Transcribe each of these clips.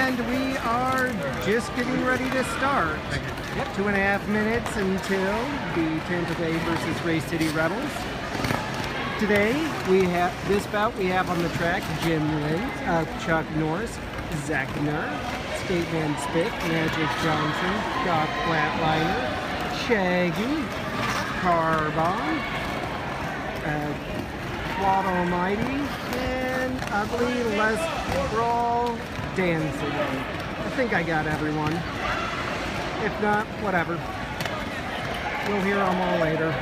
And we are just getting ready to start. 2.5 minutes until the Tampa Bay versus Ray City Rebels. Today, we have this bout we have on the track: Jim Lynn, Chuck Norris, Zach Nur, Skateman Spit, Magic Johnson, Doc Flatliner, Shaggy, Carbon, Bout Almighty, and Ugly, Les Brawl, Dancing. I think I got everyone. If not, whatever. We'll hear them all later.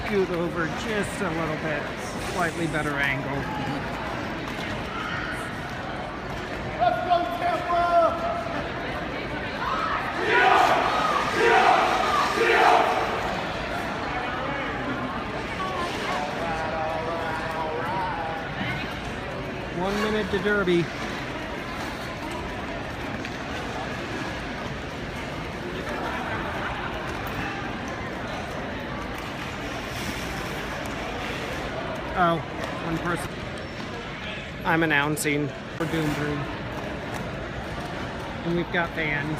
Scoot over just a little bit, slightly better angle. Let's go, Tampa! One minute to Derby. Oh, one person. I'm announcing for Doom Broom. And we've got fans.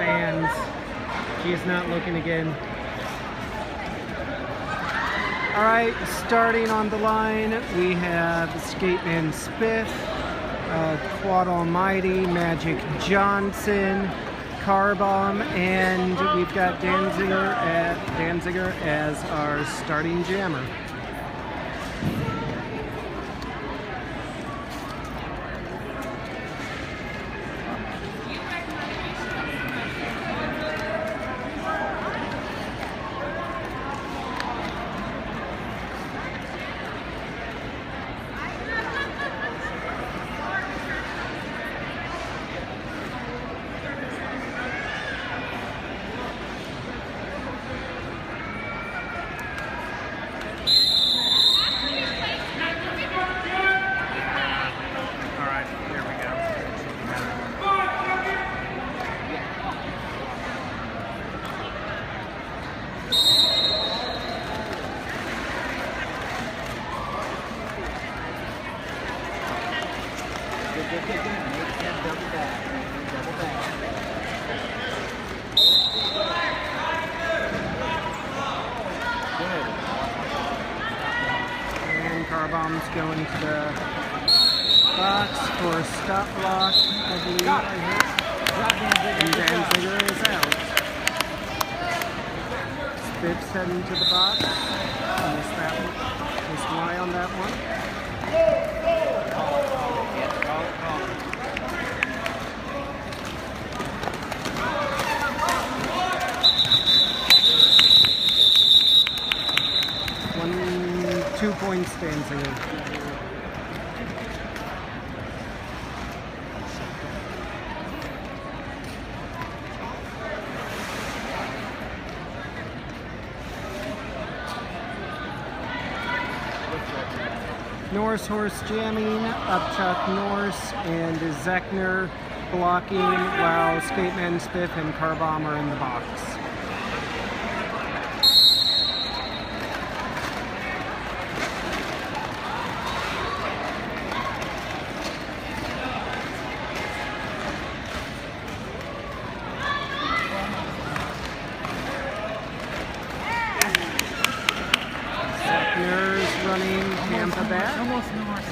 Fans. She's not looking again. Alright, starting on the line, we have Skateman Spiff, Quad Almighty, Magic Johnson, Carbomb, and we've got Danziger as our starting jammer. And Carbomb's going to the box for a stop block, I believe. And Danziger is out. Spiff's heading to the box. Missed that one. Missed an eye on that one. One, 2 points Danziger. Norris horse jamming, Upchuck Norris and Zechner blocking while Skateman Spiff and Carbomb are in the box. Zechner's running Tampa back. Almost north.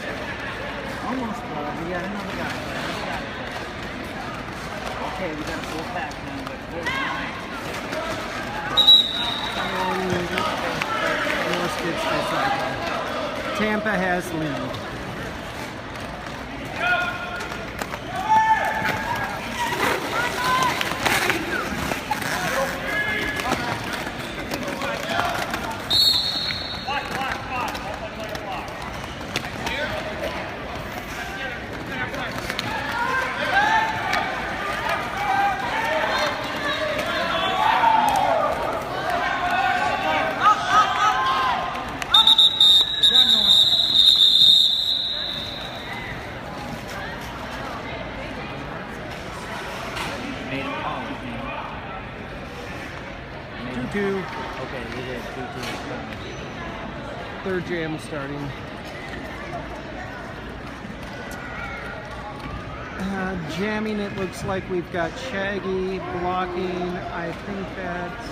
Almost, we got another guy. Okay, we got a full pack now, but Norris gets the cycle. Tampa has lead. third jam starting. Jamming, it looks like we've got Shaggy blocking. I think that's...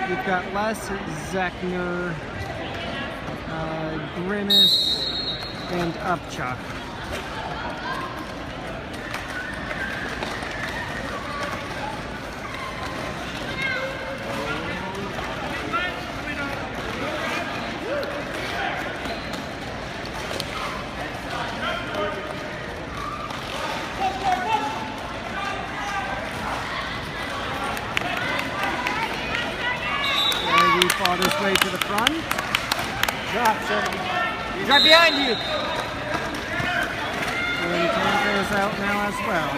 We've got Les Zeckner, Grimace, and Upchuck. Fought his way to the front. Drop, sir. Drop behind you. And Tampa is out now as well.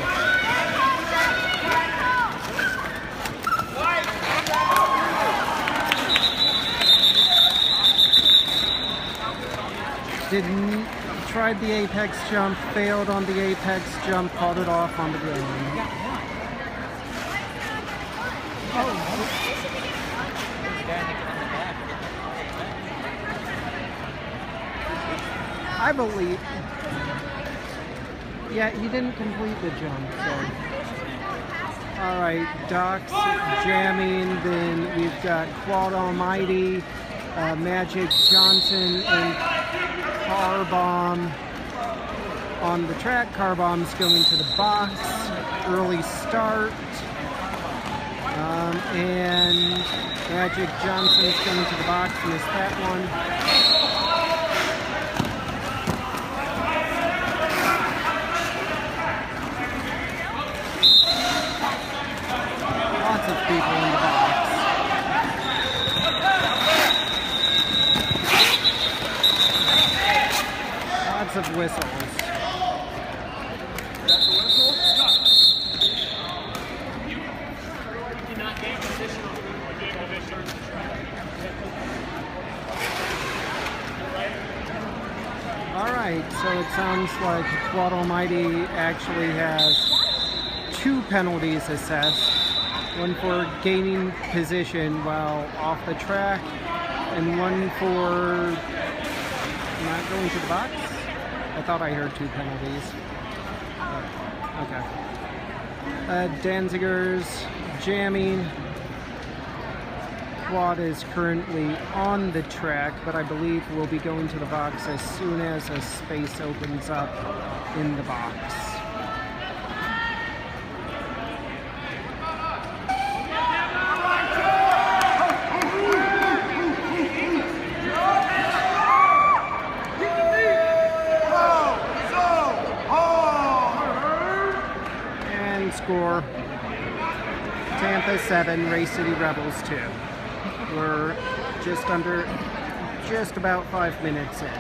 Tried the apex jump, failed on the apex jump, caught it off on the ground. I believe. Yeah, he didn't complete the jump, so. Alright, Doc's jamming, then we've got Quad Almighty, Magic Johnson, and Carbomb on the track. Carbomb's going to the box, early start, and Magic Johnson's going to the box, missed that one. Lots of people in the box. Lots of whistles. Alright, so it sounds like Quad Almighty actually has 2 penalties assessed. One for gaining position while off the track, and one for not going to the box. I thought I heard 2 penalties. Okay. Danziger's jamming. Quad is currently on the track, but I believe we'll be going to the box as soon as a space opens up in the box. Score Tampa 7, Race City Rebels 2. We're just about 5 minutes in.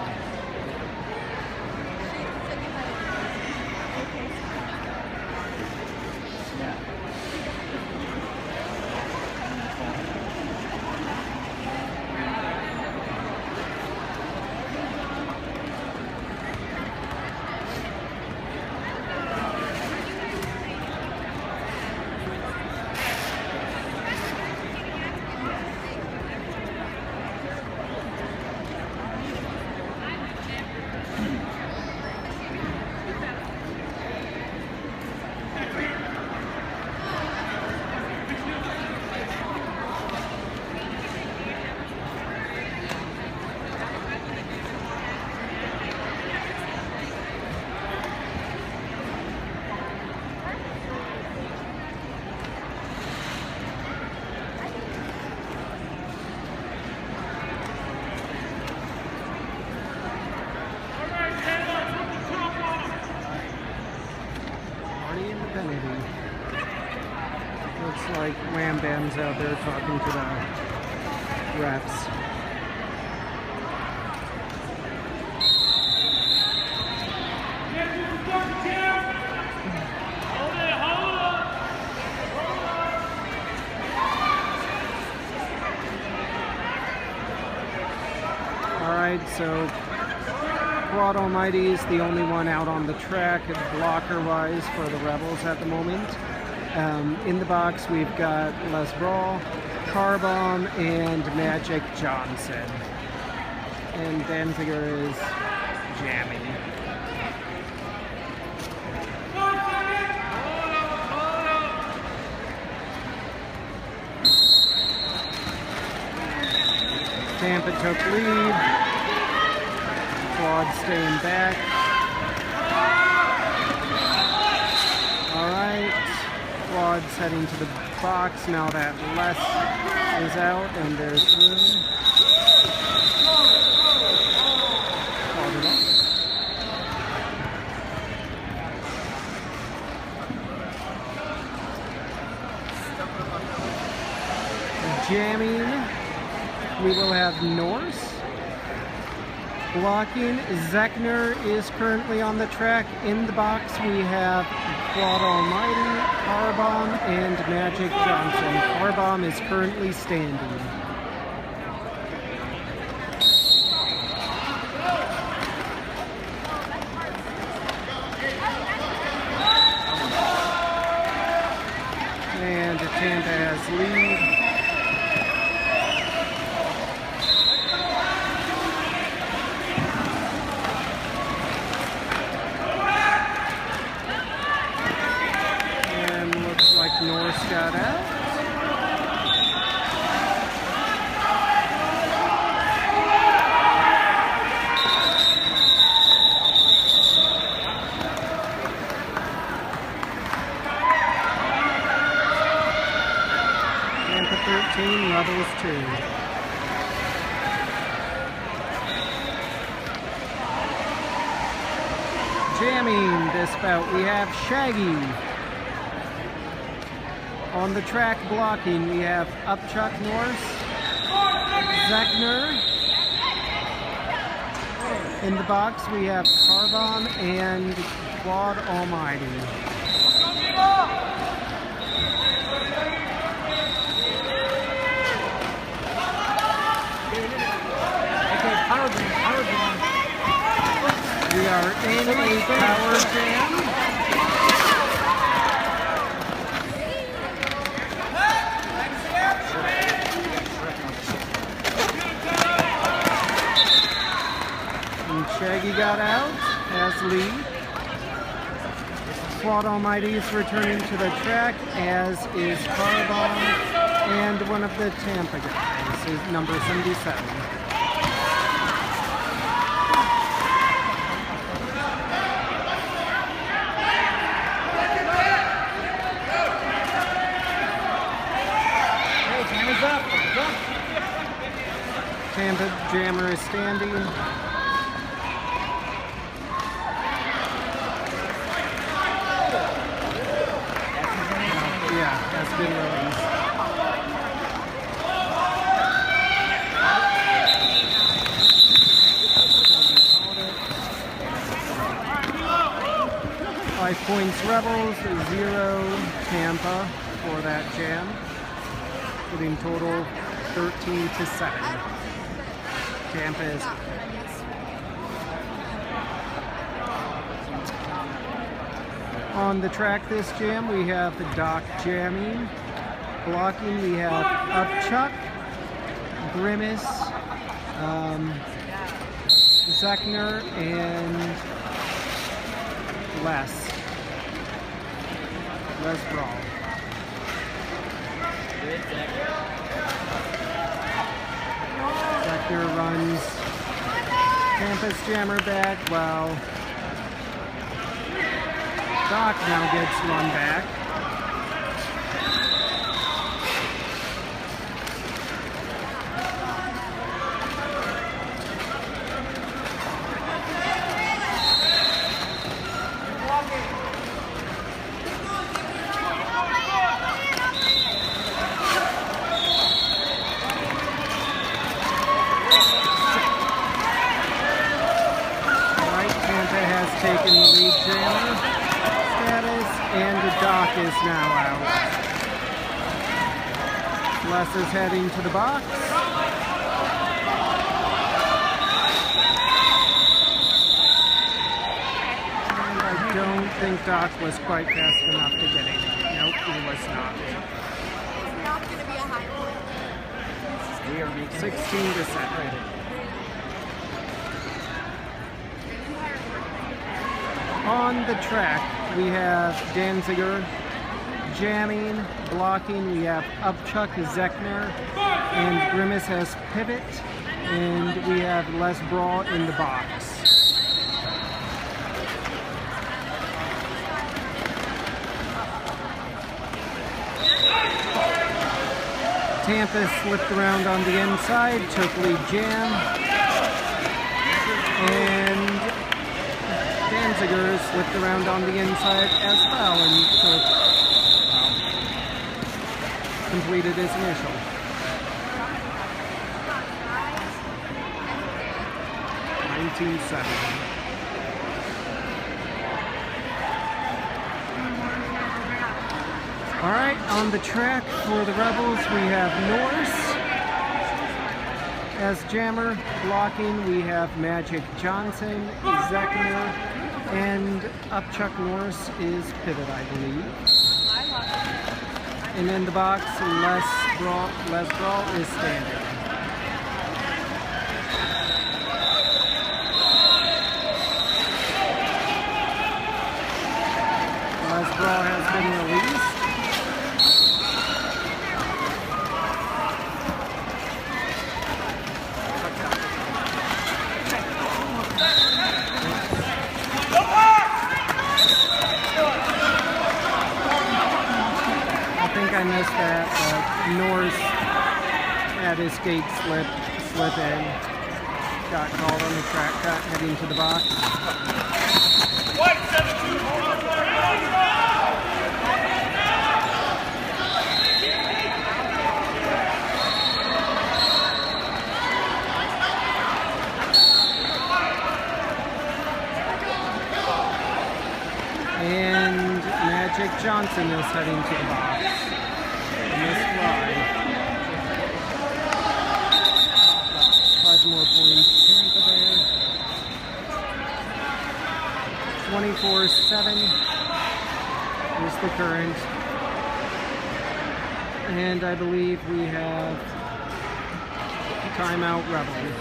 Looks like Wham Bam's out there talking to the refs. Alright, so Quad Almighty is the only one out on the track blocker-wise for the Rebels at the moment. In the box, we've got Les Brawl, Carbomb, and Magic Johnson. and Danziger is jamming. Tampa took lead. Claude staying back. All right. Claude's heading to the box now that Les is out and there's room. Claude it up. Jamming. We will have Norse. Blocking, Zechner is currently on the track. In the box, we have Claude Almighty, Carbomb, and Magic Johnson. Carbomb is currently standing. And Tampa has lead. Norris got out. Tampa 13, Rebels 2. Jamming this bout, we have Shaggy. On the track blocking, we have Upchuck Norris, Zechner. In the box, we have Carbomb and Claude Almighty. Okay, power jam. We are in a power jam. Shaggy got out, has lead. Claude Almighty is returning to the track, as is Carbomb, and one of the Tampa guys is number 77. Hey, Tammy's up. Tampa Jammer is standing. Has been released. Five points Rebels, 0 Tampa for that jam. Putting total 13-7. Tampa is on the track this jam. We have the Doc jamming. Blocking, we have Upchuck, Grimace, Zechner, and Les Brawl. Zechner runs Tampa's jammer back while Doc now gets run back. Taken the lead jammer status, and the Doc is now out. Les is heading to the box. And I don't think Doc was quite fast enough to get it. Nope, he was not. It's not going to be a high point. We are making 16-7. On the track, we have Danziger jamming, blocking. We have Upchuck, Zeckner, and Grimace has pivot. And we have Les Brawl in the box. Tampa slipped around on the inside, took lead jam. And Danziger slipped around on the inside as well and completed his initial. All right, on the track for the Rebels, we have Norse as jammer. Blocking, we have Magic Johnson, Zeckner, and Upchuck Norse is pivot, I believe. And in the box, Les Brawl is standing. Les Brawl has been released. I missed that, but Norse had his skate slip in, got called on the track cut, heading to the box. And Magic Johnson is heading to the box. Missed ride. 5 more points. Tampa there. 24-7 is the current. And I believe we have timeout Rebels.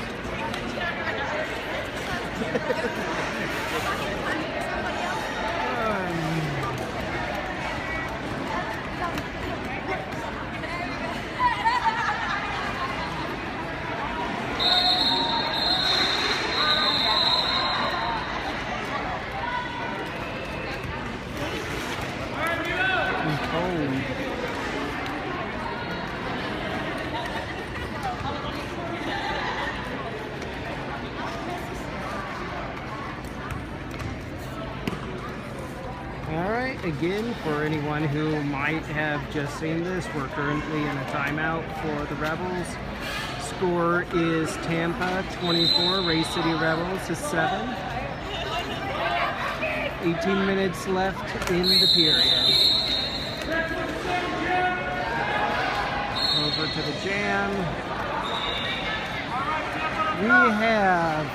Alright, again, for anyone who might have just seen this, we're currently in a timeout for the Rebels. Score is Tampa 24, Race City Rebels is 7. 18 minutes left in the period. Over to the jam. We have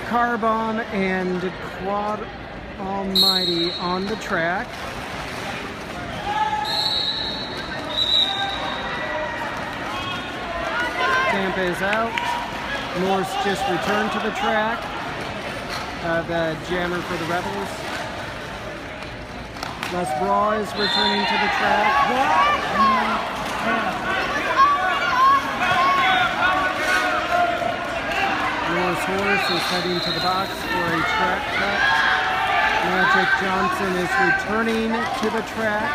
Car Bomb and Quad Almighty on the track. Tampa is out. Norse just returned to the track. The jammer for the Rebels. Les Brawl is returning to the track. Norse Horse is heading to the box for a track cut. Magic Johnson is returning to the track.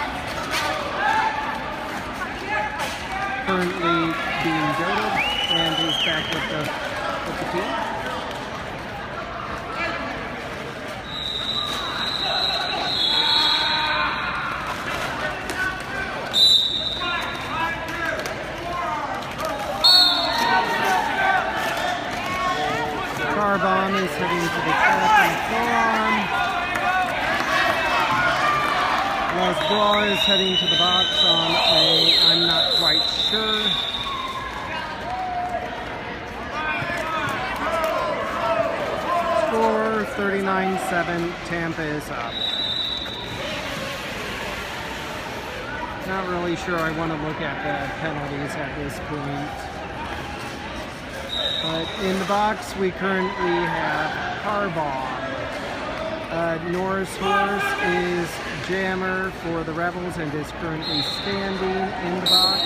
Currently being goaded, and he's back with the team. Car Bomb is heading to the track and forearm. Les Brawl is heading to the box on a, I'm not quite sure. Score 39-7, Tampa is up. Not really sure I want to look at the penalties at this point. But in the box, we currently have Car Bomb. Norris Horse is jammer for the Rebels and is currently standing in the box.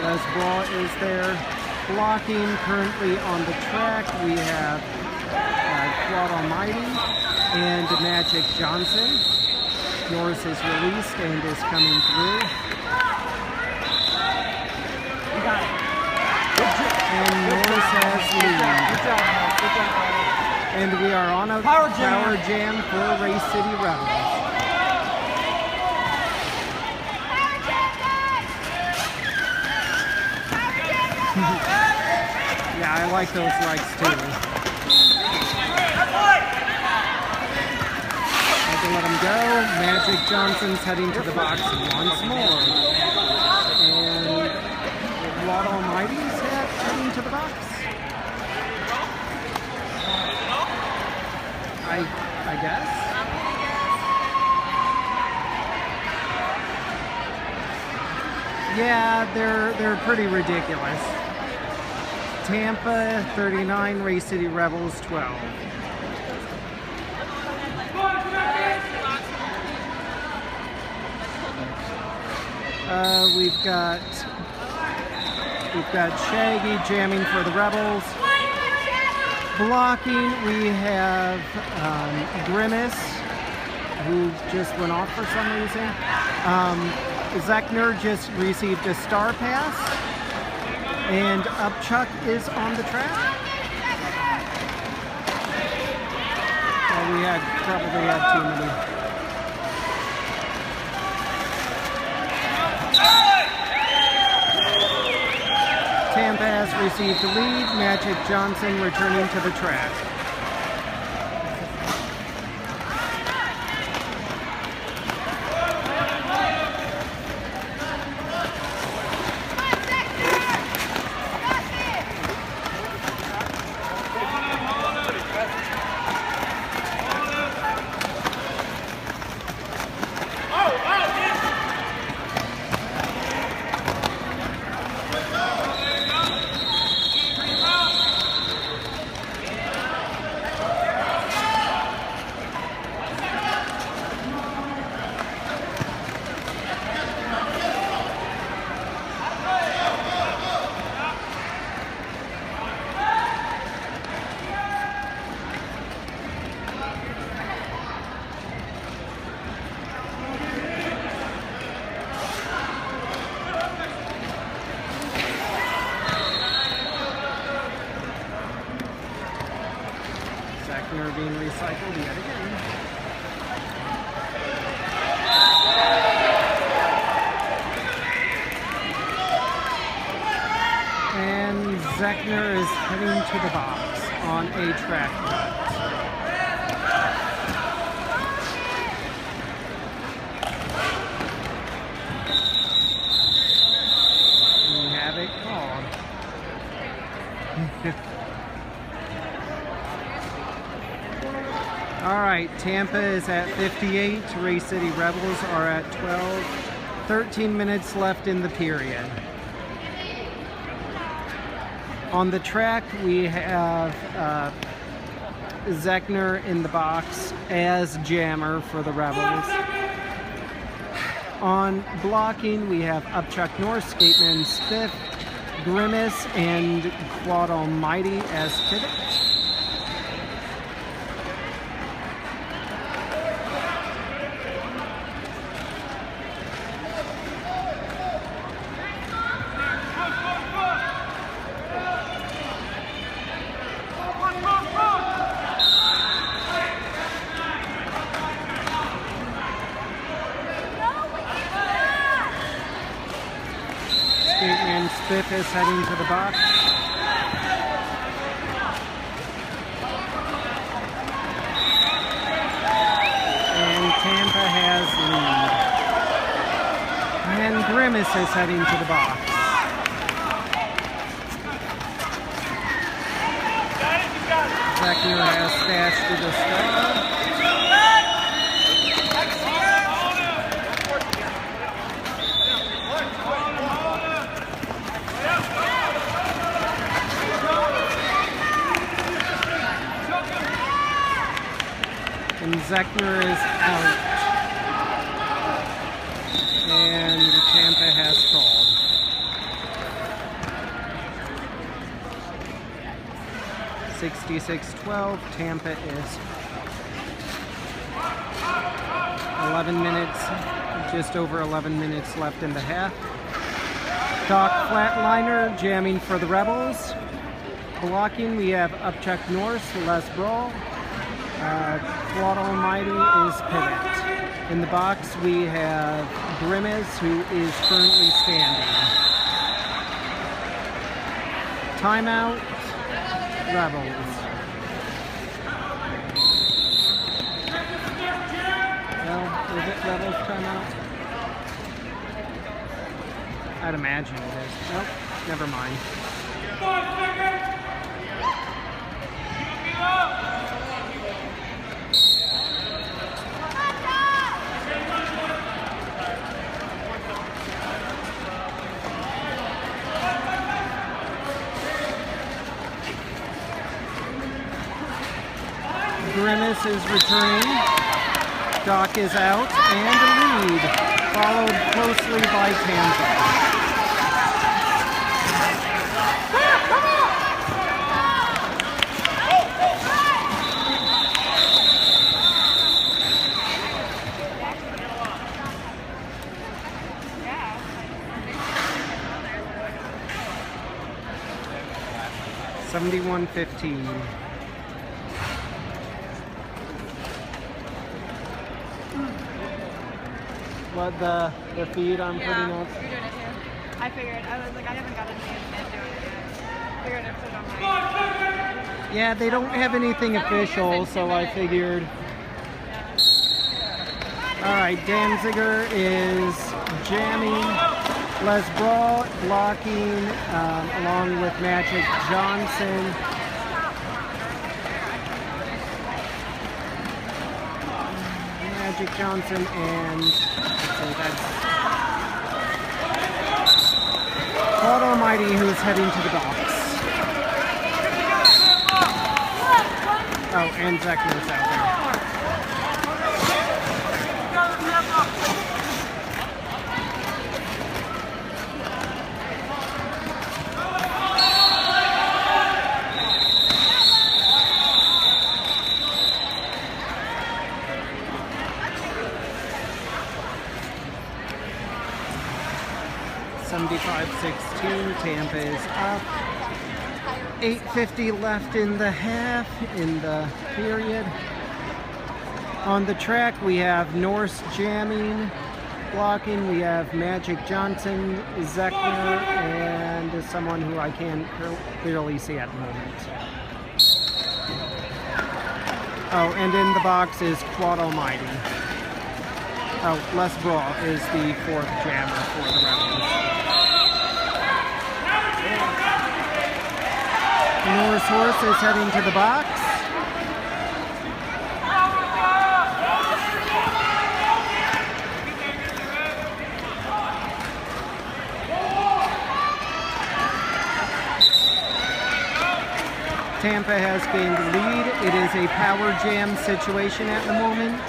Les Bout is there. Blocking currently on the track, we have Quad Almighty and Magic Johnson. Norris is released and is coming through. You got it. And Norris has lead. Good job, man. Good job, man. And we are on a Power power jam. jam for Race City Rebels. Yeah, I like those lights too. I can let him go. Magic Johnson's heading to the box once more. And Quad Almighty's heading to the box. I guess. Yeah, they're pretty ridiculous. Tampa 39, Race City Rebels 12. We've got Shaggy jamming for the Rebels. Blocking, we have Grimace, who just went off for some reason. Zechner just received a star pass, and Upchuck is on the track. Well, we probably had too many. Tampa has received the lead. Magic Johnson returning to the track. Zechner being recycled yet again. And Zechner is heading to the box on a track cut. We have it called. All right, Tampa is at 58. Race City Rebels are at 12. 13 minutes left in the period. On the track, we have Zechner in the box as jammer for the Rebels. On blocking, we have Upchuck North, Skateman Spiff, Grimace, and Quad Almighty as pivot. And Spiff is heading to the box. And Tampa has lead. And Grimace is heading to the box. Zechner has stashed to the star. And Zechner is out. And Tampa has called. 66-12, Tampa is 11 minutes, just over 11 minutes left in the half. Doc Flatliner jamming for the Rebels. Blocking, we have Upchuck Norse, Les Brawl. Claude Almighty is pivot. In the box, we have Grimace, who is currently standing. Timeout, Rebels. Well, is it Rebels timeout? I'd imagine it is. Nope, never mind. Grimace is returning. Doc is out, and a lead, followed closely by Tampa. Yeah. 71-15. What the feed I'm putting up? You're doing it too. I figured. I was like, I haven't got anything and doing it yet. Figured I'd put it on my. Yeah, they don't have anything official, so I figured. Alright, Danziger is jamming. Les Brawl blocking along with Magic Johnson. Magic Johnson and that's Claude Almighty, who's heading to the box. Oh, and Zechner's out there. Tampa is up. 8:50 left in the half, in the period. On the track, we have Norse jamming, blocking. We have Magic Johnson, Zechner, and someone who I can't clearly see at the moment. Oh, and in the box is Claude Almighty. Oh, Les Brawl is the fourth jammer for the Rebels. Norris Horse is heading to the box. Tampa has gained the lead. It is a power jam situation at the moment.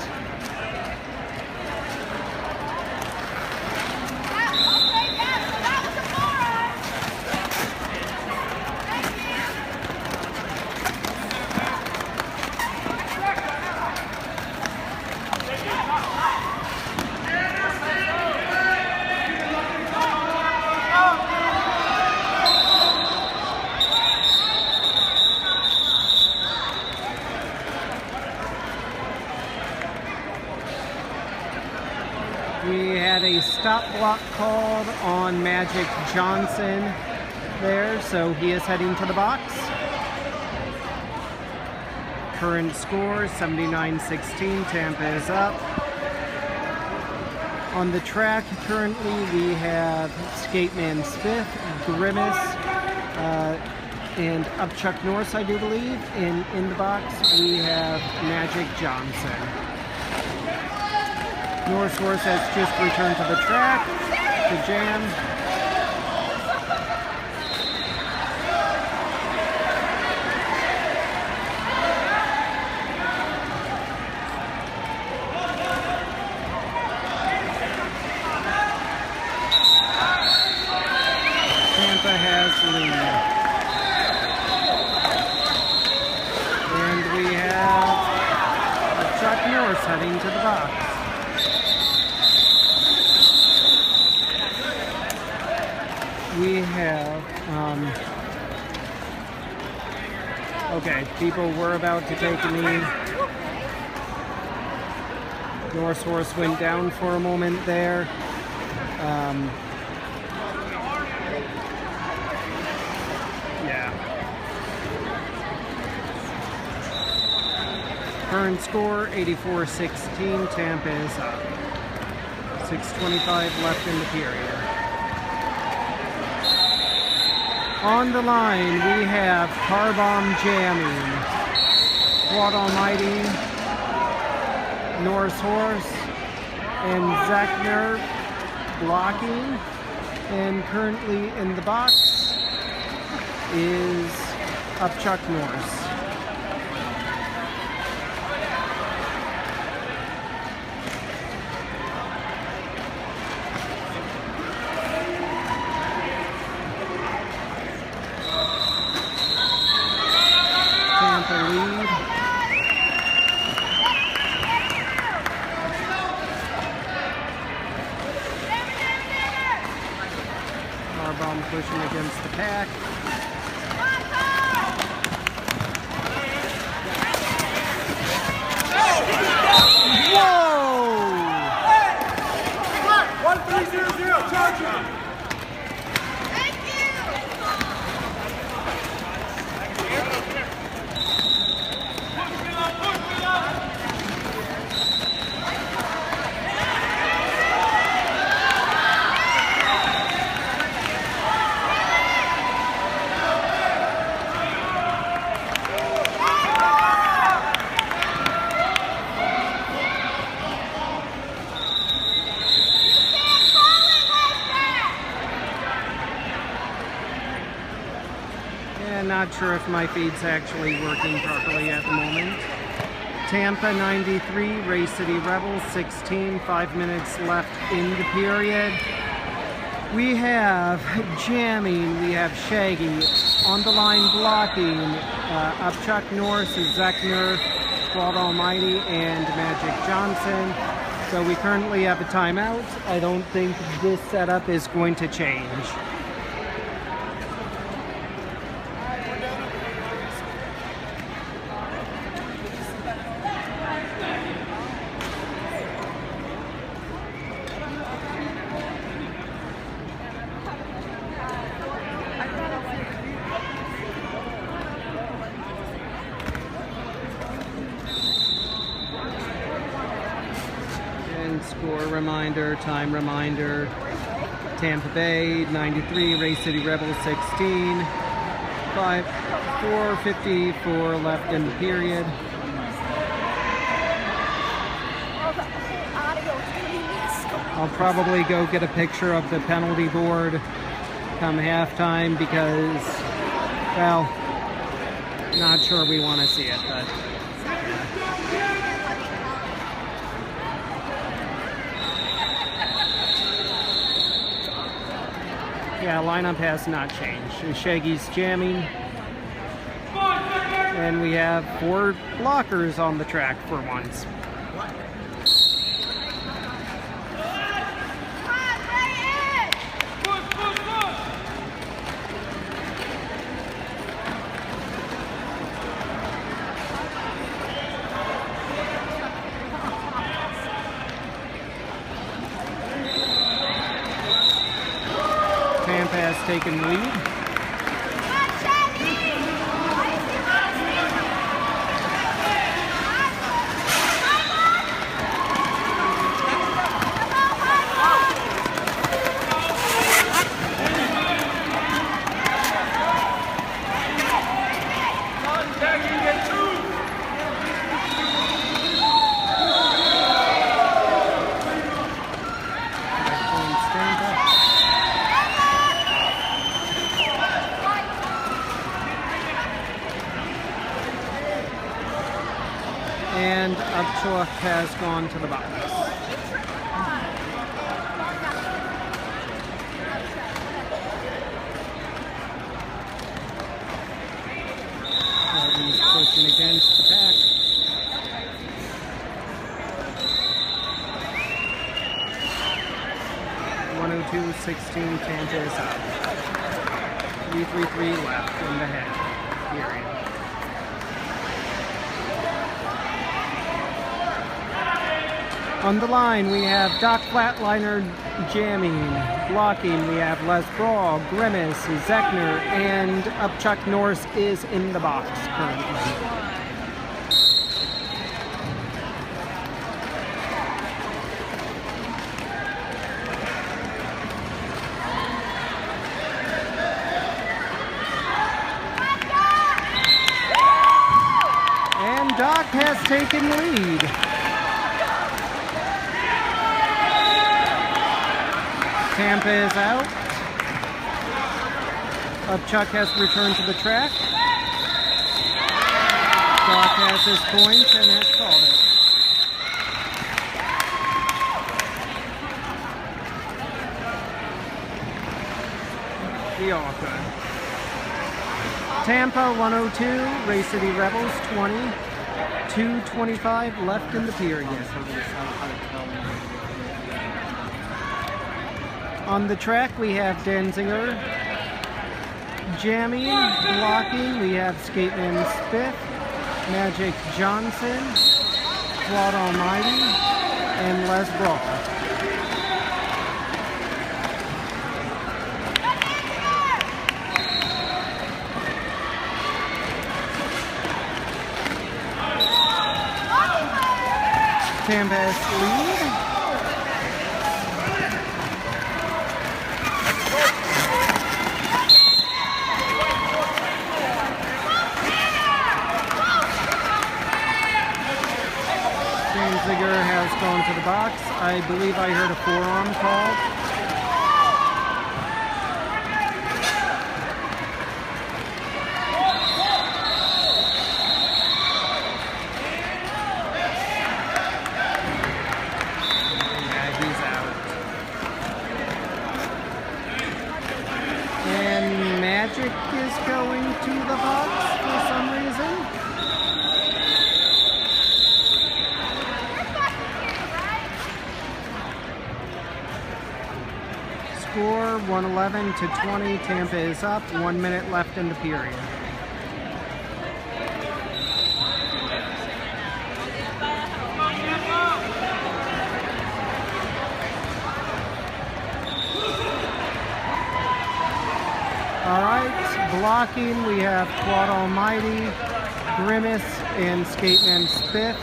We had a stop block called on Magic Johnson there, so he is heading to the box. Current score 79-16, Tampa is up. On the track currently we have Skateman Smith, Grimace, and Upchuck Norse, I do believe. In the box we have Magic Johnson. Norris Horse has just returned to the track to jam. heading to the box. We have, okay, people were about to take a knee. North Horse went down for a moment there. Yeah. Current score, 84-16. Tampa is up. 6:25 left in the period. On the line, we have Car Bomb jamming, Bout Almighty, North Horse, and Zachner blocking. And currently in the box is Upchuck Norris. Tampa lead. Bomb pushing against the pack. Whoa! 1300, charge. Not sure if my feed's actually working properly at the moment. Tampa 93, Race City Rebels 16, 5 minutes left in the period. We have jamming, we have Shaggy on the line blocking, Upchuck Norris, Zechner, Bout Almighty, and Magic Johnson. So we currently have a timeout. I don't think this setup is going to change. Score reminder, time reminder, Tampa Bay 93, Race City Rebels 16, 4:54 left in the period. I'll probably go get a picture of the penalty board come halftime because, well, not sure we want to see it, but yeah, lineup has not changed. Shaggy's jamming. And we have 4 blockers on the track for once. Tampa has taken lead. And Upchuck has gone to the box. He's pushing against the pack. 22-16, Tampa is up. 3:33 left in the half period. On the line, we have Doc Flatliner jamming. Blocking, we have Les Brawl, Grimace, Zechner, and Chuck Norris is in the box currently. And Doc has taken lead. Tampa is out. Chuck has returned to the track. Doc has his points and has called it. The all good. Tampa 102, Ray City Rebels 20. 2:25 left in the period. On the track, we have Danziger jamming, blocking. We have Skateman Spiff, Magic Johnson, Claude Almighty, and Les Brawl. Tampa's lead. Danziger has gone to the box. I believe I heard a forearm called. Yeah, he's out. And Magic is going to the box for some reason. Score 111-20. Tampa is up. 1 minute left in the period. All right, blocking. We have Claude Almighty, Grimace, and Skateman Spiff.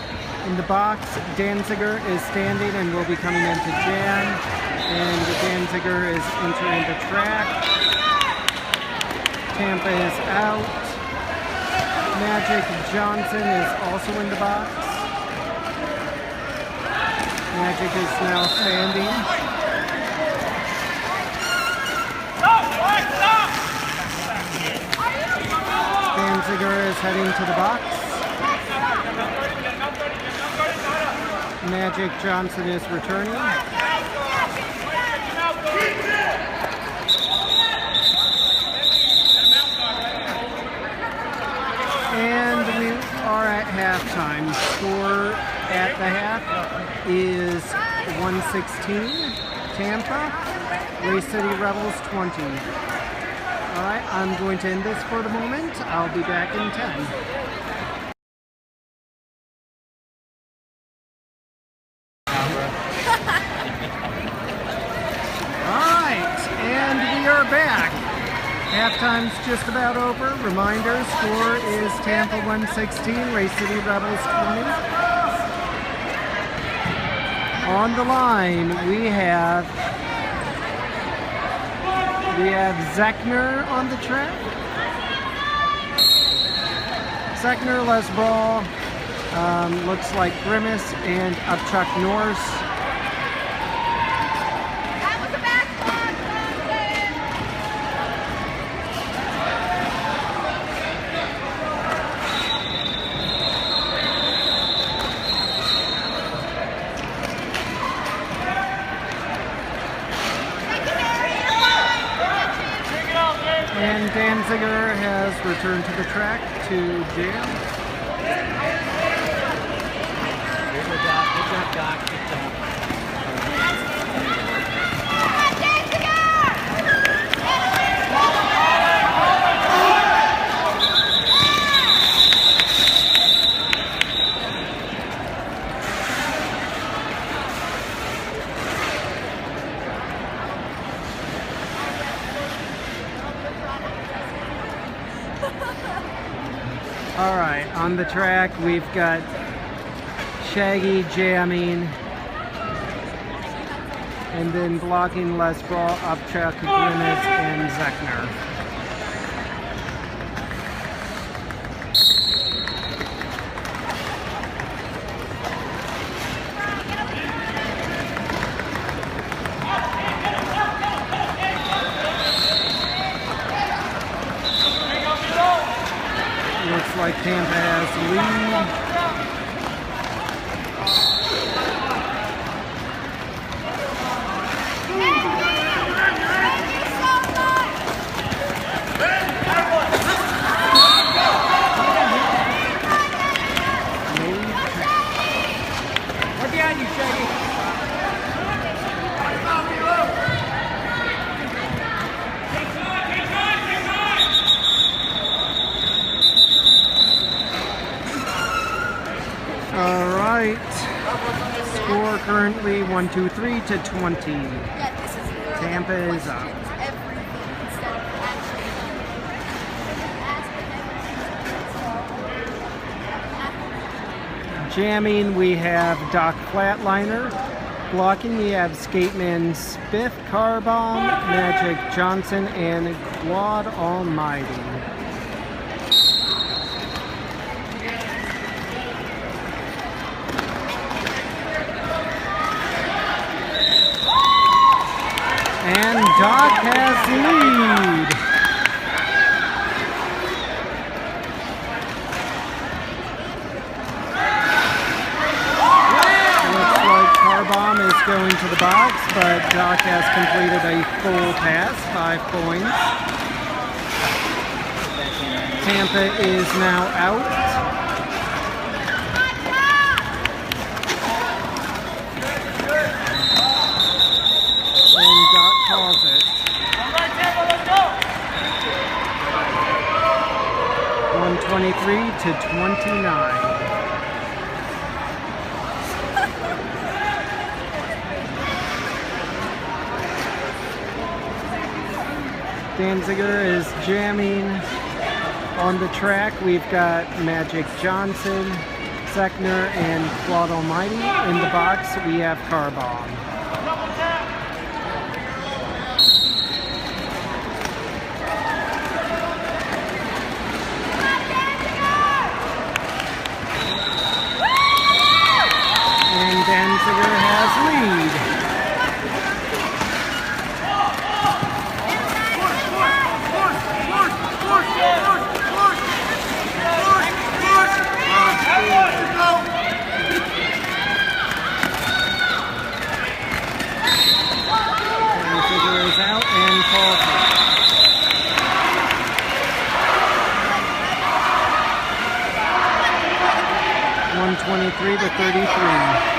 In the box, Danziger is standing and will be coming into jam. And Danziger is entering the track. Tampa is out. Magic Johnson is also in the box. Magic is now standing. Danziger is heading to the box. Magic Johnson is returning. And we are at halftime. Score at the half is 116. Tampa, Ray City Rebels 20. All right, I'm going to end this for the moment. I'll be back in 10. Back. Halftime's just about over. Reminder, score is Tampa 116, Ray City Rebels 20. On the line, we have Zechner on the track. Zechner, Les Brawl, looks like Grimace, and Chuck Norris. And Danziger has returned to the track to jam. Good job, Doc. Good job. the track, we've got Shaggy jamming, and then blocking Les Brawl, Upchuck, Grimace, and Zechner. Looks like Tampa has the lead. We're behind you, Shaggy. All right. Score currently 1-2-3 to 20. Tampa is up. Jamming, we have Doc Flatliner. Blocking, we have Skateman Spiff, Carbomb, Magic Johnson, and Quad Almighty. And Doc has the lead. Looks like Carbomb is going to the box, but Doc has completed a full pass, 5 points. Tampa is now out. And Doc calls it. 123 to 29. Danziger is jamming on the track. We've got Magic Johnson, Zechner, and Quad Almighty. In the box, we have Carbomb. And Danziger has lead. Danziger is out and calls it. 123 to 33.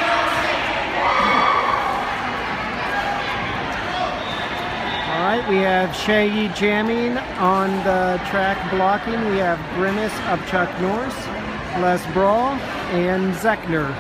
Alright, we have Shaggy jamming on the track blocking. We have Grimace, Upchuck Norse, Les Brawl, and Zechner.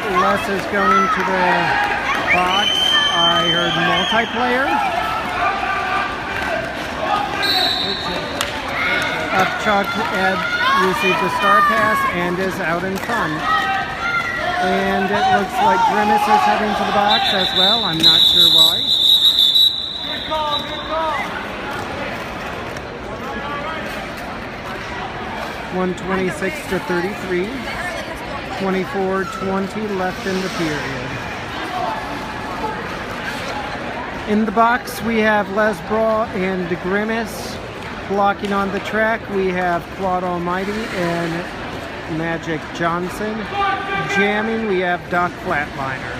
Les is going to the box. I heard multiplayer. Upchuck had received the star pass and is out in front. And it looks like Grimace is heading to the box as well. I'm not sure why. Good call, good call. 126 to 33. 24-20 left in the period. In the box, we have Les Brawl and Grimace. Blocking on the track, we have Quad Almighty and Magic Johnson. Jamming, we have Doc Flatliner.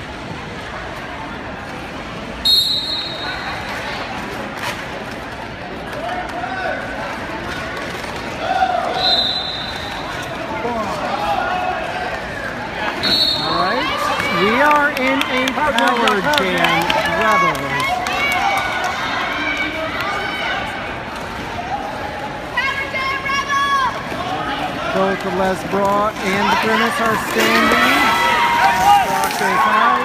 in a power jam, Rebels. Both Les Bra and Grimace are standing. Block goes out.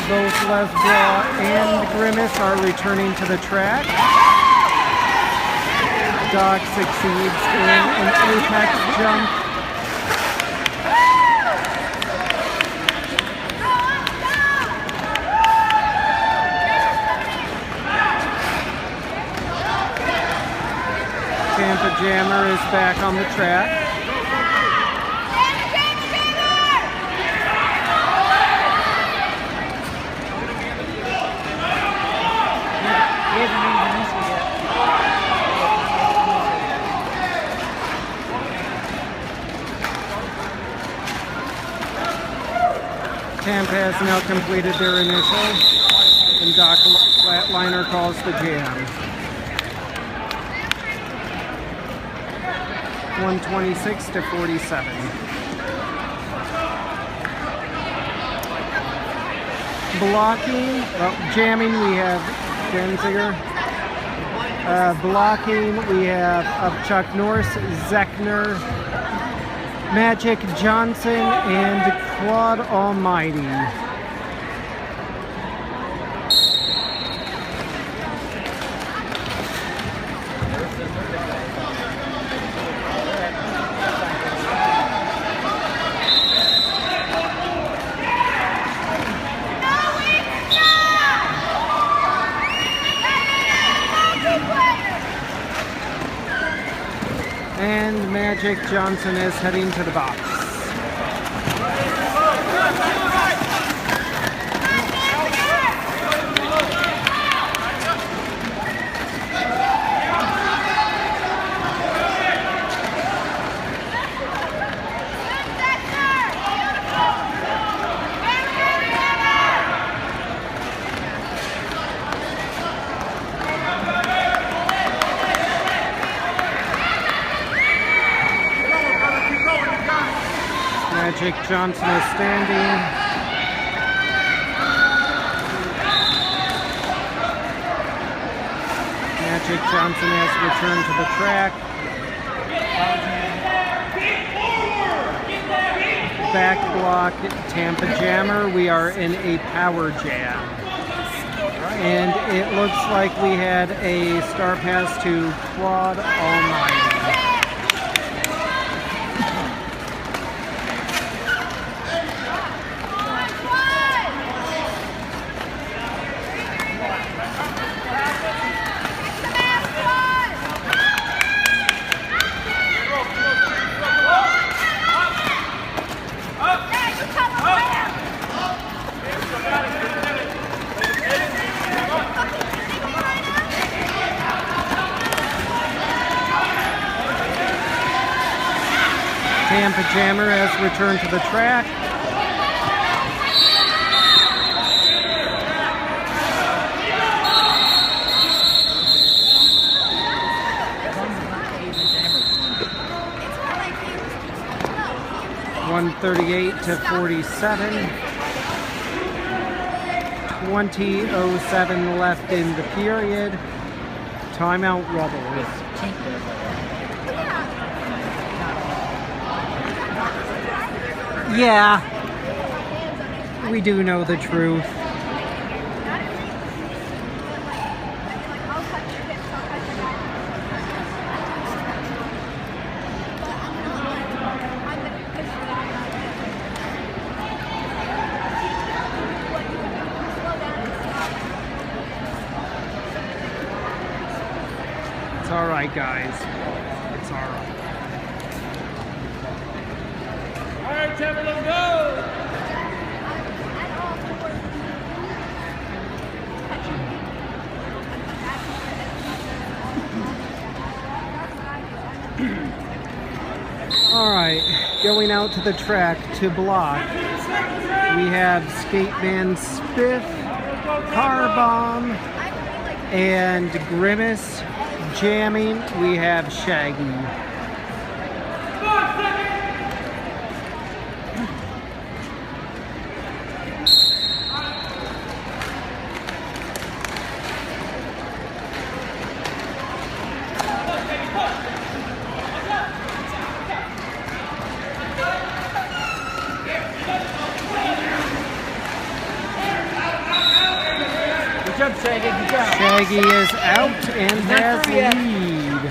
Both Les Bra and Grimace are returning to the track. Doc succeeds in an apex jump. Tampa Jammer is back on the track. Tampa has now completed their initial, and Doc Flatliner calls the jam. 126 to 47. Blocking, well, jamming, we have Denziger. Blocking, we have of Chuck Norris, Zechner, Magic Johnson, and Quad Almighty. And Magic Johnson is heading to the box. Magic Johnson is standing. Magic Johnson has returned to the track. Back block, Tampa Jammer. We are in a power jam. And it looks like we had a star pass to Quad Almighty. Tampa Jammer has returned to the track. .138 to 47. 20:07 left in the period. Timeout Rebels. Yeah, we do know the truth. It's all right, guys. It's all right. All right, Tampa, let's go! All right, going out to the track to block, we have Skateman Spiff, Car Bomb, and Grimace. Jamming, we have Shaggy. Shaggy is out and has lead.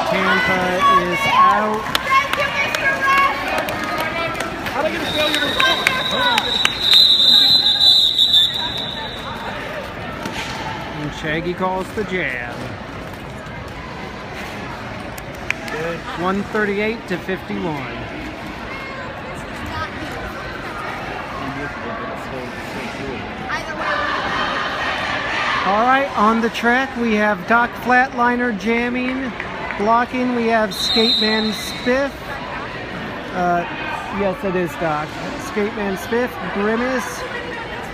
Tampa is out. And Shaggy calls the jab. 138 to 51. All right, on the track we have Doc Flatliner jamming. Blocking, we have Skateman Spiff. Yes, it is Doc. Skateman Spiff, Grimace,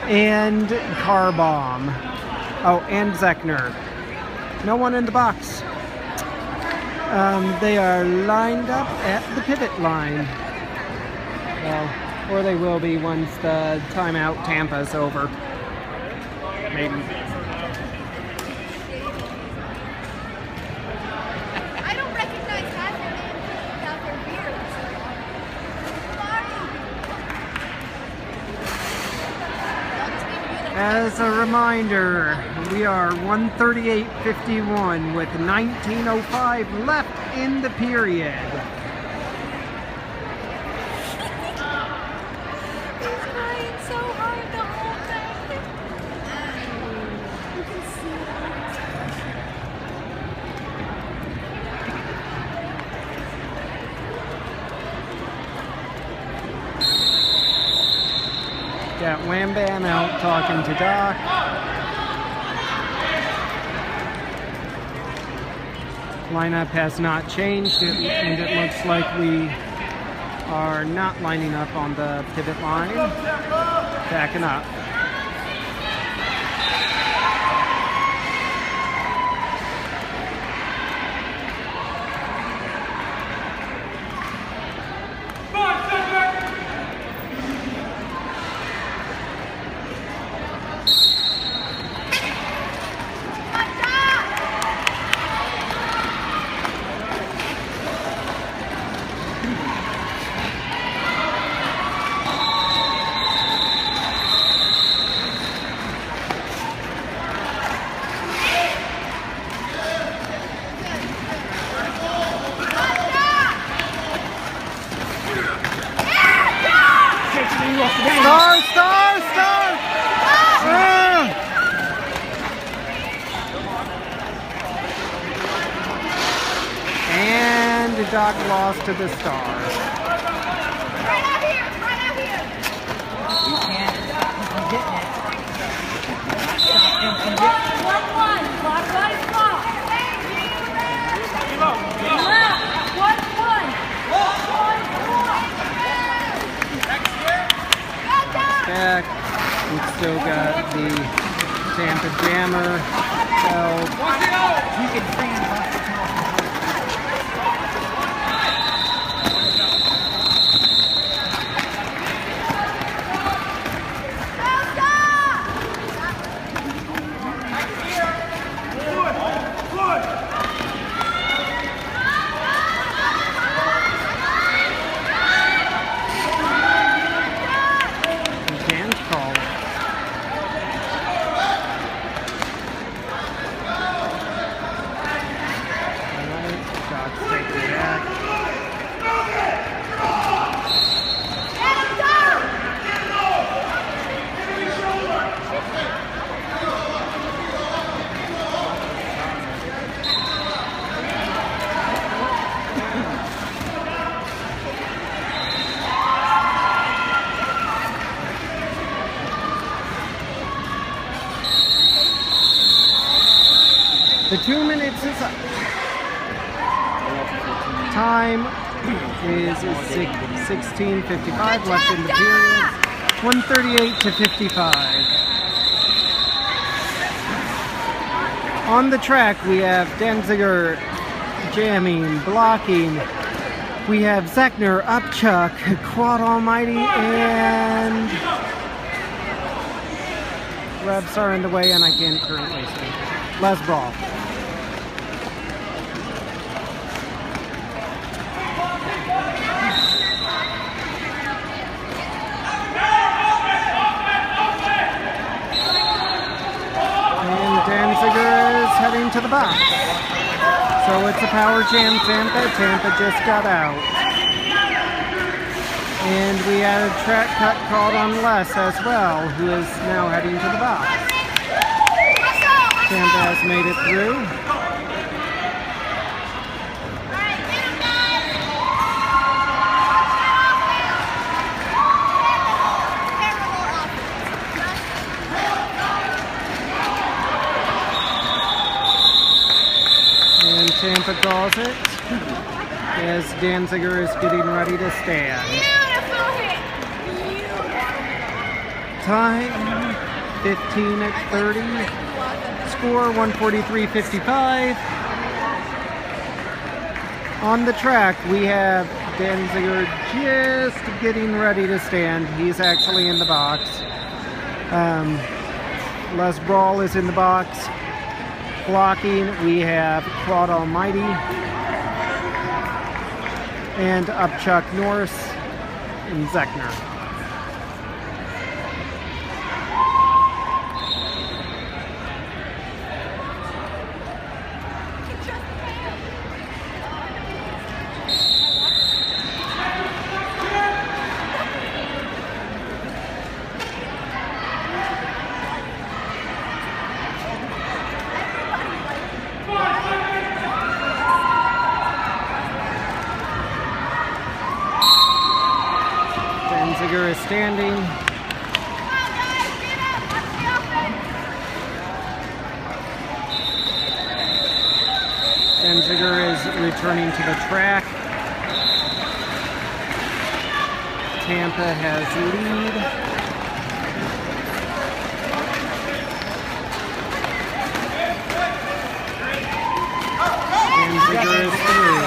and Car Bomb. Oh, and Zechner. No one in the box. They are lined up at the pivot line. Well, or they will be once the timeout Tampa's over. Maybe. I don't recognize half of them without their beards. As a reminder, we are 138-51 with 19:05 left in the period. He's trying so hard the whole thing. You can see Got Wham Bam out talking to Doc. Lineup has not changed, and it looks like we are not lining up on the pivot line. Backing up. Star, star, star! And the Doc lost to the Stars. right out here, right out here. You can't stop him from getting it. Not stop him from getting it. 1-1, block right, block. Left, 1-1. Back. We've still got the Tampa Jammer held. You can stand off the top. Dan's called. Alright, Doc's taking it back. The 2 minutes is up. Time is 16:55 left in the period. 138 to 55. On the track, we have Danziger jamming, blocking. We have Zechner, Upchuck, Quad Almighty, and revs are in the way, and I can't currently see. Les Brawl. box. So it's a power jam Tampa. Tampa just got out. And we had a track cut called on Les as well, who is now heading to the box. Tampa has made it through. And Tampa calls it as Danziger is getting ready to stand. Time 15 at 30. Score 143.55. On the track we have Danziger just getting ready to stand. He's actually in the box. Les Brawl is in the box. Blocking, we have Claude Almighty and Upchuck Norris and Zechner. Danziger is standing. Danziger is returning to the track. Tampa has lead. Danziger is through.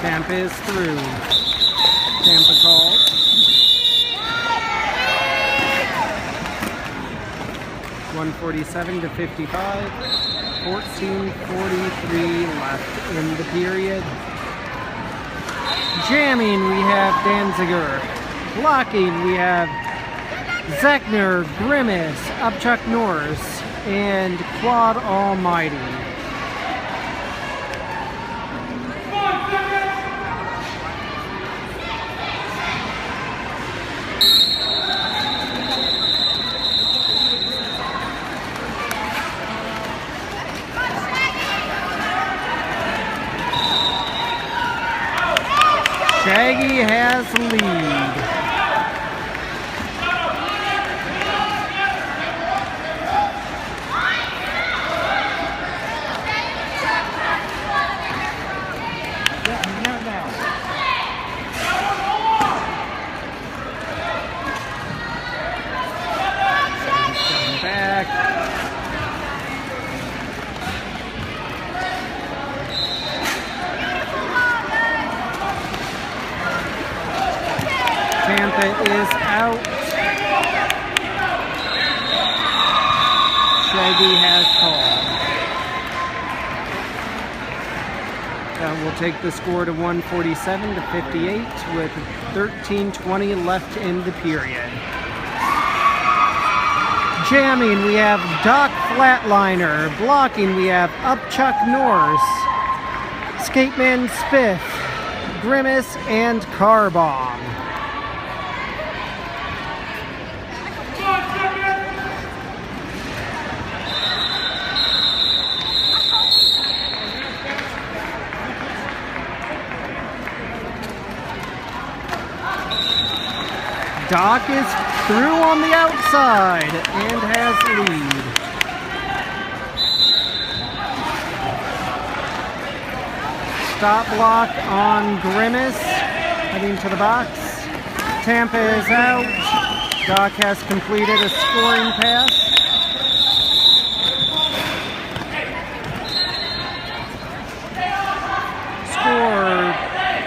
Tampa is through. Tampa calls. (147 to 55). 14:43 left in the period. Jamming, we have Danziger. Blocking, we have Zechner, Grimace, Upchuck Norris, and Claude Almighty. Shaggy has lead. Coming back. Tampa is out. Shaggy has called. That will take the score to 147 to 58 with 13:20 left in the period. Jamming, we have Doc Flatliner. Blocking, we have Upchuck Norris, Skateman Spiff, Grimace, and Car Bomb. Doc is through on the outside and has lead. Stop block on Grimace, heading to the box. Tampa is out. Doc has completed a scoring pass. Score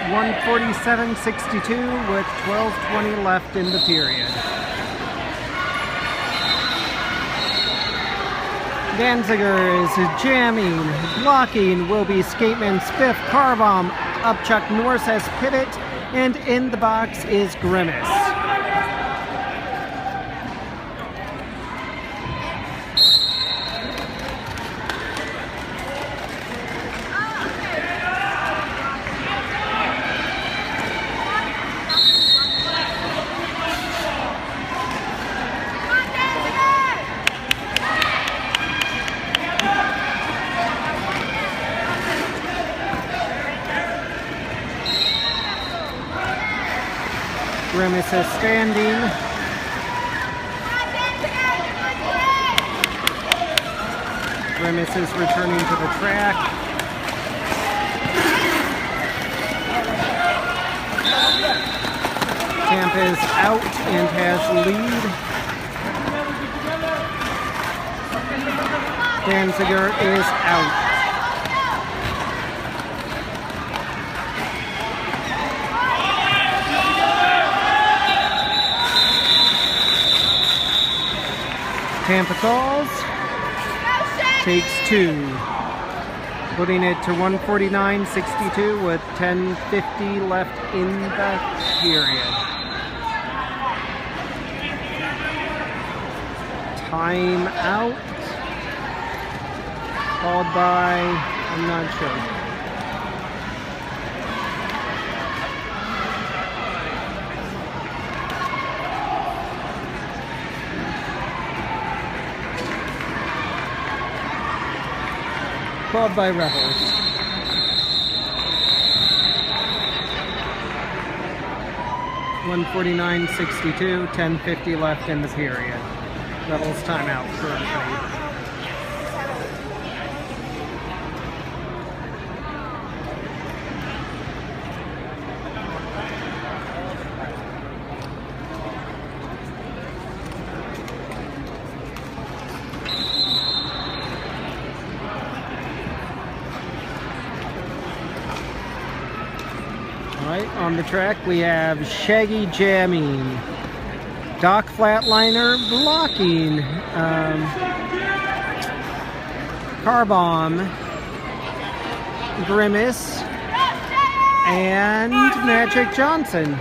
147-62 with 12:20 left in the period. Danziger is jamming. Blocking will be Skateman Spiff, Carbomb, Upchuck Norris has pivot, and in the box is Grimace. Grimace is standing. Grimace is returning to the track. Tampa is out and has lead. Danziger is out. Tampa calls, takes 2, putting it to 149.62 with 10:50 left in the period. Time out, called by, I'm not sure. Called by Rebels. $149.62, 10:50 left in the period. Rebels timeout for everybody. On the track we have Shaggy jamming, Doc Flatliner blocking, Car Bomb, Grimace, and Magic Johnson.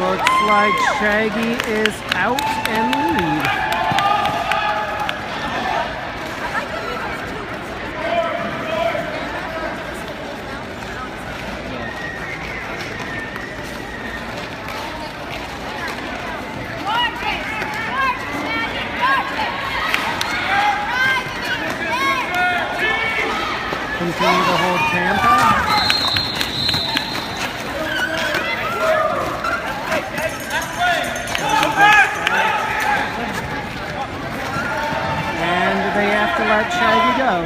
Looks like Shaggy is out and lead. Continue to hold Tampa. They have to let Shaggy go.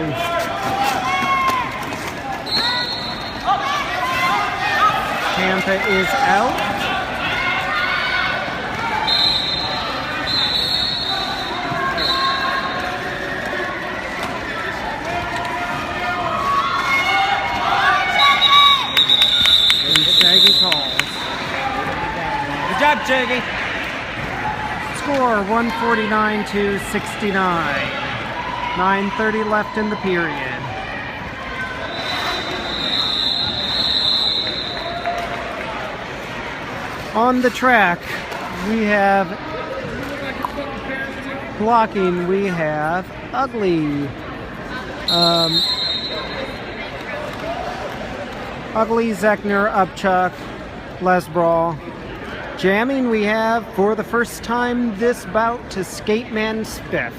Tampa is out. And Shaggy calls. Good job, Shaggy. Score 149-69. 9:30 left in the period. On the track, we have blocking. We have Ugly, Ugly, Zechner, Upchuck, Lesbrawl. Jamming, we have for the first time this bout to Skateman Spiff.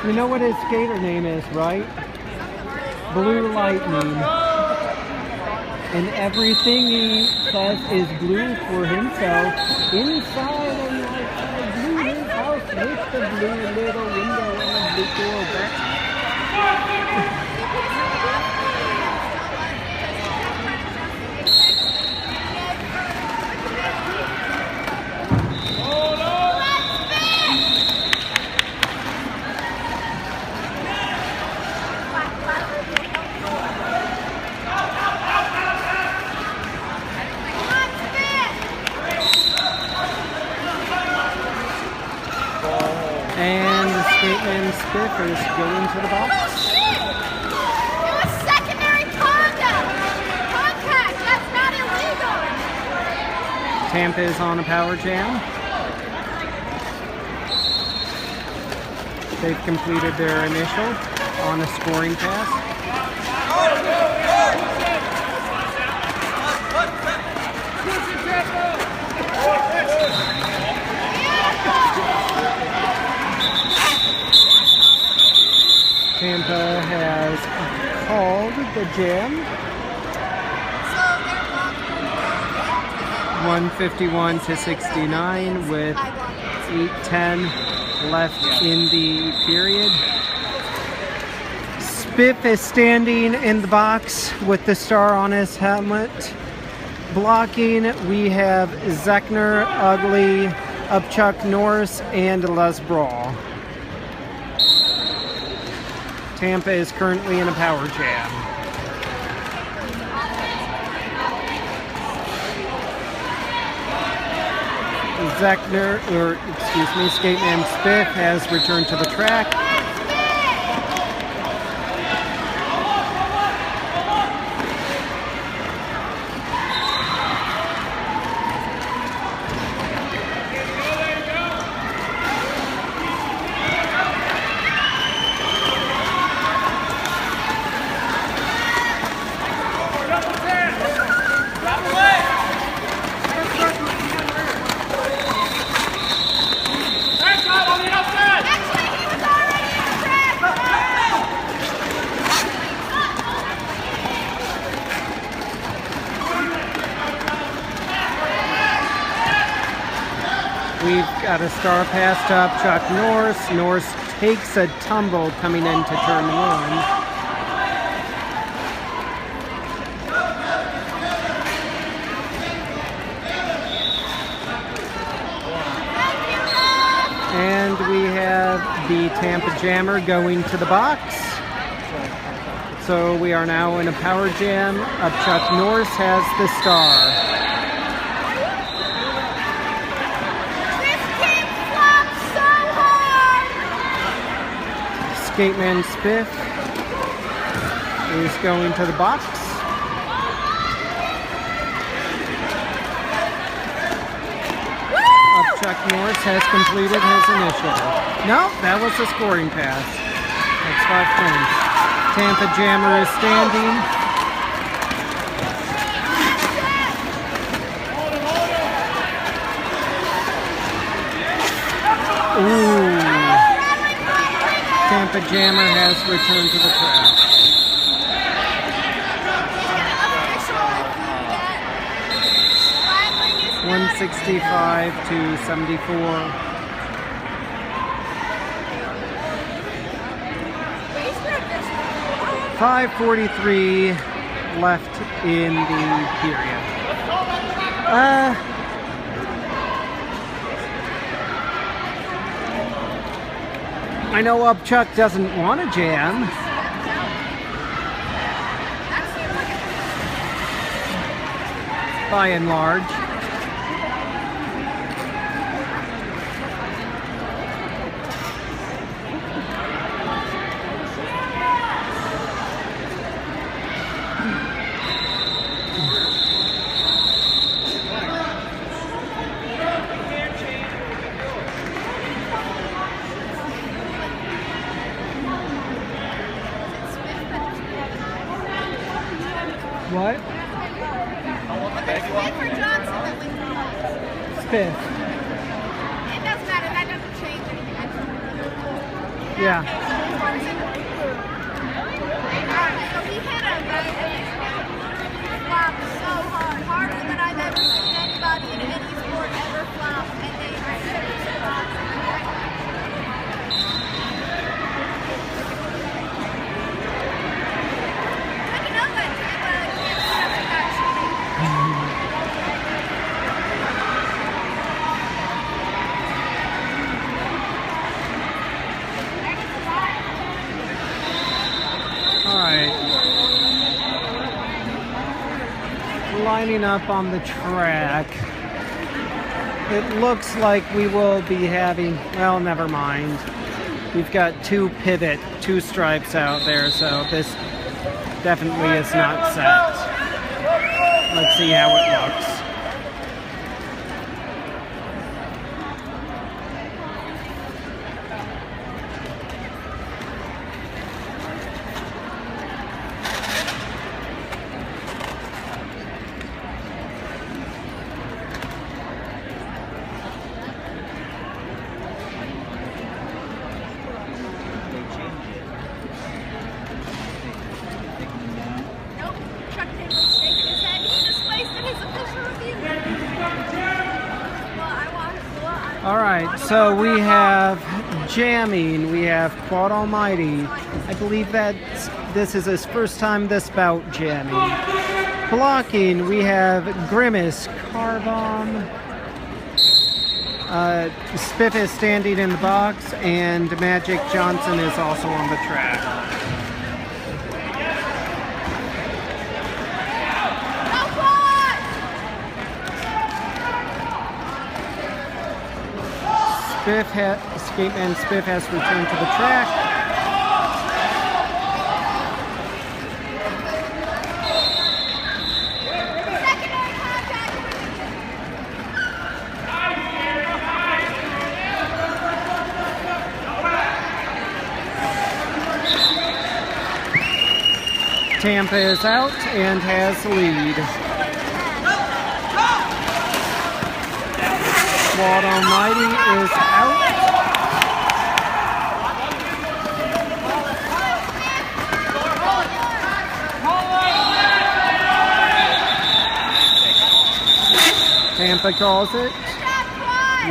You know what his skater name is, right? Blue Lightning. And everything he says is blue for himself. Inside and outside, blue his house with the blue little window and the blue door back. Spiff is going to the box. Oh shit! It was secondary contact! Contact! That's not illegal! Tampa is on a power jam. They've completed their initial on a scoring pass. Tampa has called the jam. 151 to 69 with 8:10 left in the period. Spiff is standing in the box with the star on his helmet. Blocking, we have Zechner, Ugly, Upchuck, Norris, and Les Brawl. Tampa is currently in a power jam. Zechner, or excuse me, Skateman Spiff has returned to the track. We've got a star pass to Upchuck Norris. Norris takes a tumble coming into turn one. And we have the Tampa Jammer going to the box. So we are now in a power jam. Upchuck Norris has the star. Skateman Spiff is going to the box. Upchuck Norris has completed his initial. No, that was a scoring pass. That's 5 points. Tampa Jammer is standing. Ooh. Tampa Jammer has returned to the track. 165 to 74. .543 left in the period. I know Upchuck doesn't want to jam. By and large. What? Spiff. It doesn't matter, that doesn't change anything. Yeah. Alright, so he hit him, right? And he flopped so hard. Harder than I've ever seen anybody in any sport ever flop. And they lining up on the track. It looks like we will be having, well, never mind. We've got two stripes out there, so this definitely is not set. Let's see how it looks. Nope. Chuck Taylor's shaking his head. He just wasted his official review. All right, so we have jamming. We have Quad Almighty. I believe that this is his first time this bout jamming. Blocking, we have Grimace, Carbomb. Spiff is standing in the box, and Magic Johnson is also on the track. Skateman Spiff has returned to the track. Tampa is out and has the lead. Quad Almighty is out. Tampa calls it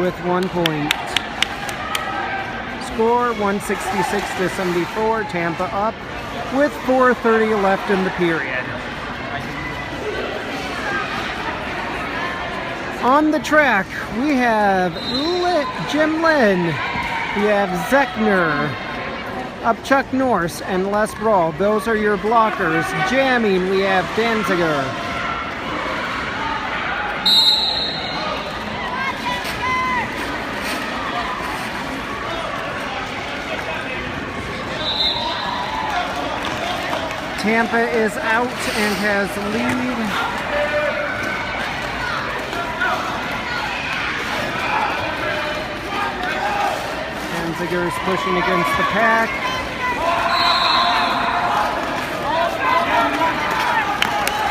with 1 point. Score 166-74. Tampa up with 4:30 left in the period. On the track, we have Jim Lynn, we have Zeckner, up Chuck Norse, and Les Brawl. Those are your blockers. Jamming, we have Danziger. Tampa is out and has the lead. Danziger is pushing against the pack.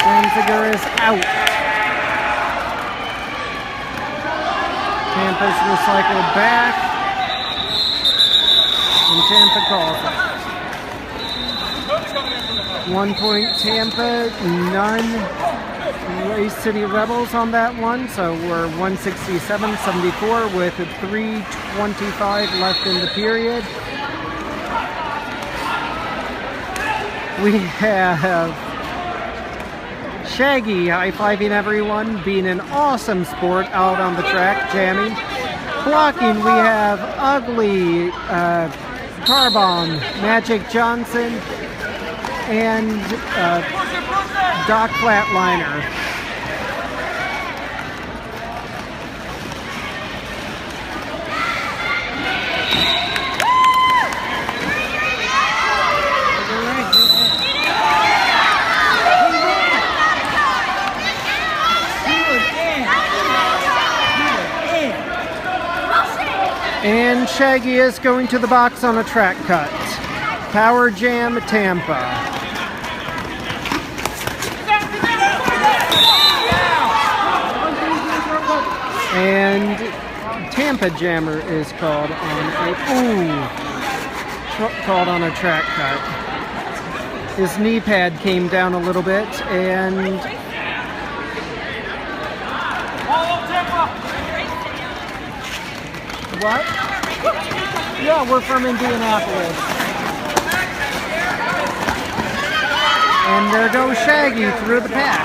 Danziger is out. Tampa's recycled back. And Tampa calls it. 1 point Tampa, none Race City Rebels on that one, so we're 167-74 with 3:25 left in the period. We have Shaggy high-fiving everyone, being an awesome sport out on the track, jamming. Blocking, we have Ugly, Carbomb, Magic Johnson, and Doc Flatliner. And Shaggy is going to the box on a track cut. Power Jam Tampa. And Tampa Jammer is called on a track cut. His knee pad came down a little bit, and what? Yeah, we're from Indianapolis. And there goes Shaggy through the pack.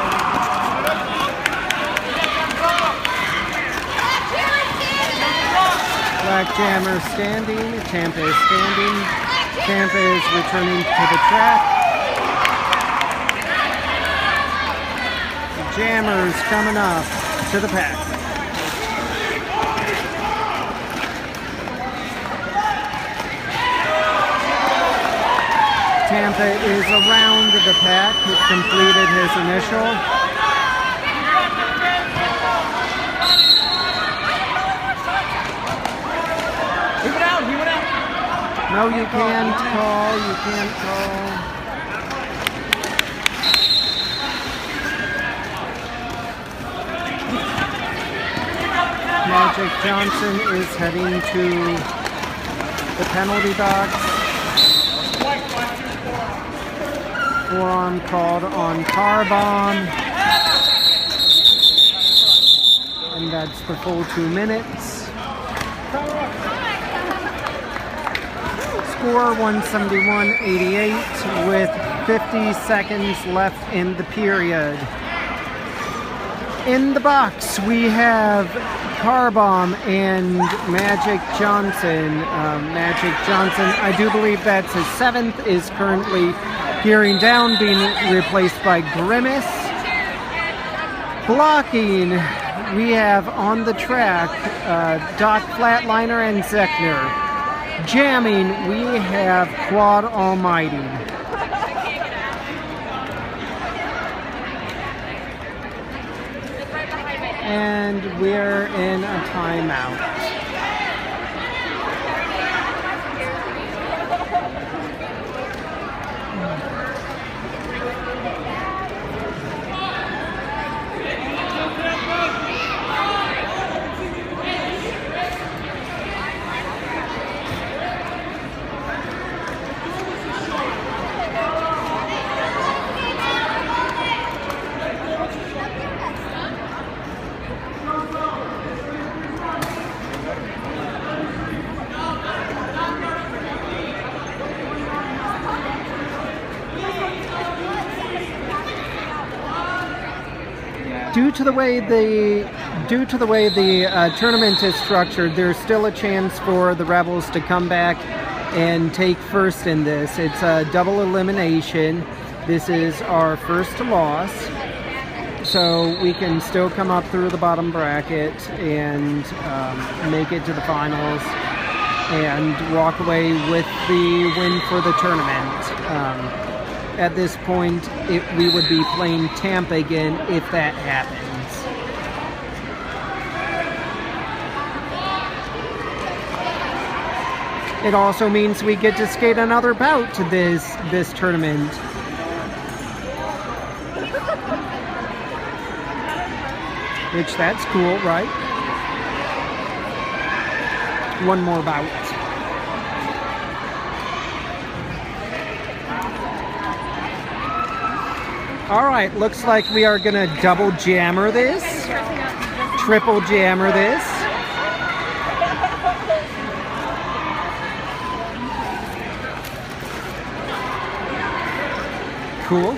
Black Jammer standing, Tampa is standing, Tampa is returning to the track. The Jammer's coming up to the pack. Tampa is around the pack. He's completed his initial. He went out. He went out. No, you can't call. You can't call. Magic Johnson is heading to the penalty box. Forearm called on car bomb. And that's the full 2 minutes. Score 171-88 with 50 seconds left in the period. In the box, we have Carbomb and Magic Johnson. Magic Johnson, I do believe that's his 7th, is currently gearing down, being replaced by Grimace. Blocking, we have on the track Doc Flatliner and Zechner. Jamming, we have Quad Almighty. And we're in a timeout. Due to the way the tournament is structured, there's still a chance for the Rebels to come back and take first in this. It's a double elimination. This is our first loss, so we can still come up through the bottom bracket and make it to the finals and walk away with the win for the tournament. At this point, we would be playing Tampa again if that happens. It also means we get to skate another bout to this tournament. Which, that's cool, right? One more bout. Alright, looks like we are gonna double jammer this, triple jammer this. Cool.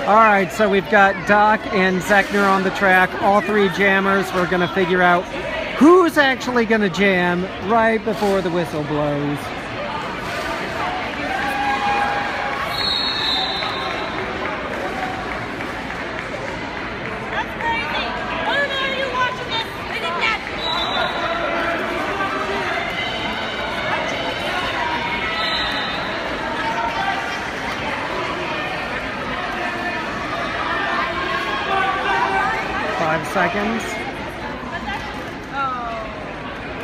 Alright, so we've got Doc and Zechner on the track, all 3 jammers. We're gonna figure out who's actually going to jam right before the whistle blows. That's crazy. Why are you watching this? I did that. 5 seconds.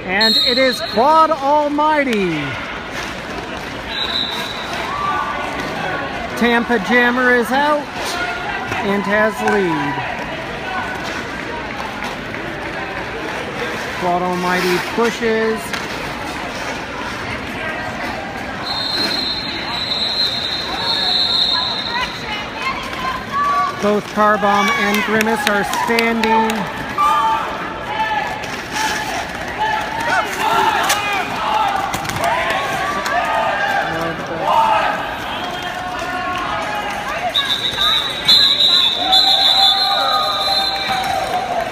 And it is Quad Almighty. Tampa Jammer is out and has lead. Quad Almighty pushes. Both Carbomb and Grimace are standing.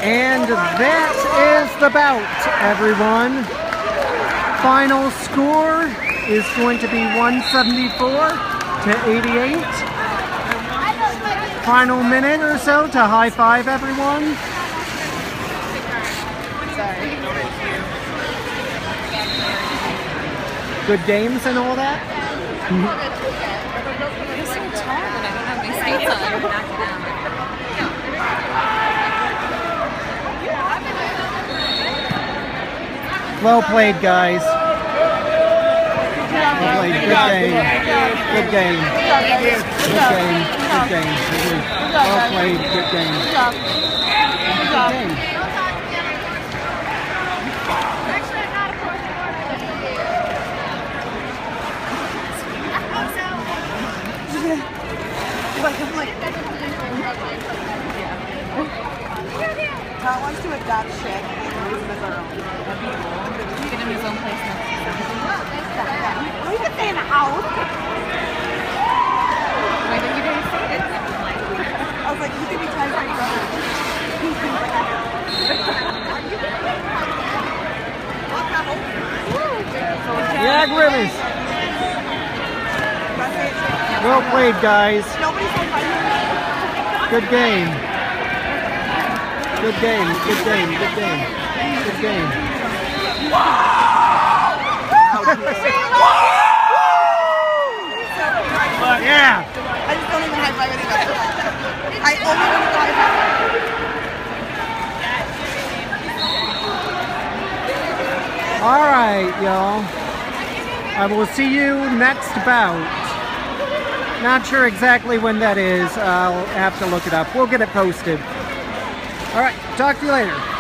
And that is the bout, everyone. Final score is going to be 174-88. Final minute or so to high five, everyone. Good games and all that? I'm so tall when I don't have my skates on. Well played, guys. Well played. Good game. Good game. Good game. Good game. Well played. Good game. Good game. Actually, I'm not a pro Pat wants to adopt Shaq and raise him as our own. That'd be cool. Get him his own place next to We could stay in the house. Why don't you guys say it? I was like, you could be tied to each other. Yeah, Grimace. Well played, guys. Nobody's so funny. Good game. Good game. Good game. Good game. Good game. Yeah. I just don't even high five anybody. I only want to go high five. All right, y'all. I will see you next bout. Not sure exactly when that is. I'll have to look it up. We'll get it posted. All right. Talk to you later.